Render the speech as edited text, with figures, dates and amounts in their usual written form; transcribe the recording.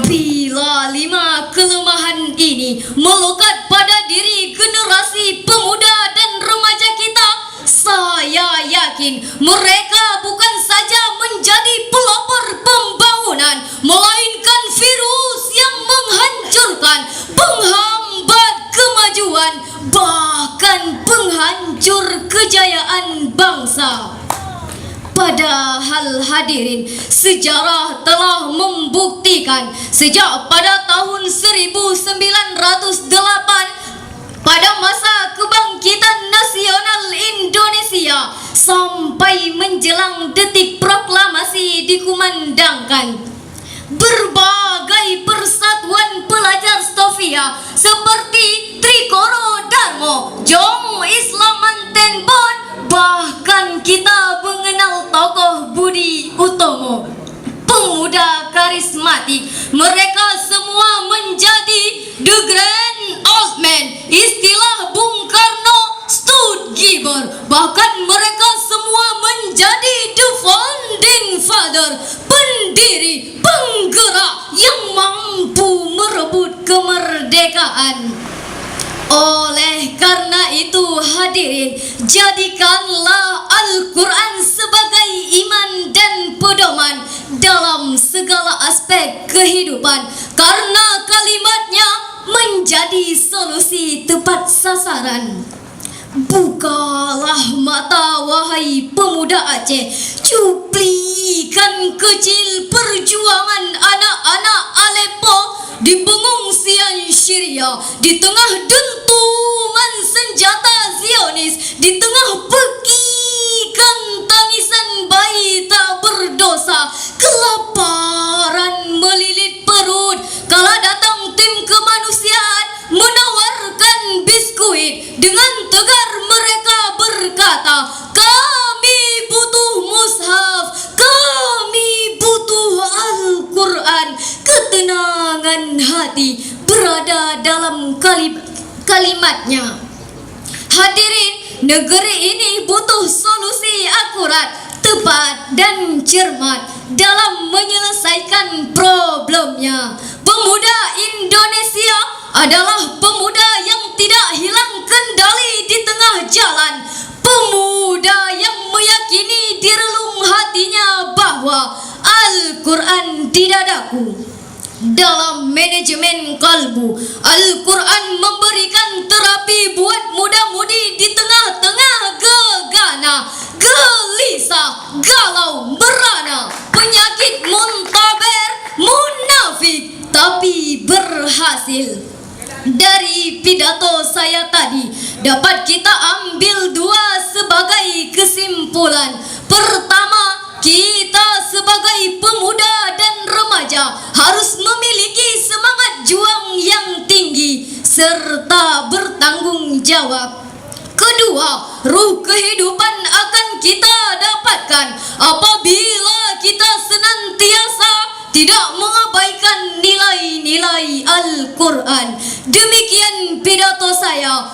Bila 5 kelemahan ini melekat pada diri generasi pemuda dan remaja kita, saya yakin mereka bukan saja menjadi pelopor pembangunan, melainkan virus yang menghancurkan, penghambat kemajuan, bahkan penghancur kejayaan bangsa. Padahal hadirin, sejarah telah membuktikan sejak pada tahun 1908 pada masa kebangkitan nasional Indonesia sampai menjelang detik proklamasi dikumandangkan, berbagai persatuan pelajar Stovia seperti Trikoro Darmo, Jong Islam Mantenbon, bahkan kita mengenal tokoh Budi Utomo, pemuda karismatik. Mereka semua menjadi the grand old man, istilah Bung Karno, Stuttgart. Bahkan mereka semua menjadi the founding father, pendiri, penggerak yang mampu merebut kemerdekaan. Oleh karena itu hadirin, jadikanlah Al-Quran sebagai iman dan pedoman dalam segala aspek kehidupan, karena kalimatnya menjadi solusi tepat sasaran. Bukalah mata wahai pemuda Aceh, cuplikan kecil perjuangan anak-anak Aleppo di pengungsian Syria, di tengah dentuman senjata Zionis, di tengah pekikan tangisan bayi tak berdosa, kelaparan melilit perut kala datang tim kemanusiaan menawarkan biskuit. Dengan tegar mereka berkata, kami butuh mushaf, kami butuh Al-Quran. Ketenangan hati berada dalam kalimatnya. Hadirin, negeri ini butuh solusi akurat, tepat dan cermat dalam menyelesaikan problemnya. Pemuda Indonesia adalah pemuda yang tidak hilang kendali di tengah jalan, pemuda yang meyakini di relung hatinya bahwa Al-Quran di dadaku. Dalam manajemen kalbu, Al-Quran memberikan terapi buat muda-mudi di tengah-tengah gegana, gelisah, galau, merana, penyakit muntaber, munafik, tapi berhasil. Dari pidato saya tadi dapat kita ambil 2 sebagai kesimpulan. Pertama, kita sebagai pemuda dan remaja harus memiliki semangat juang yang tinggi serta bertanggung jawab. Kedua, ruh kehidupan akan kita dapatkan apabila kita senantiasa tidak mengabaikan nilai-nilai Al-Quran. Demikian pidato saya.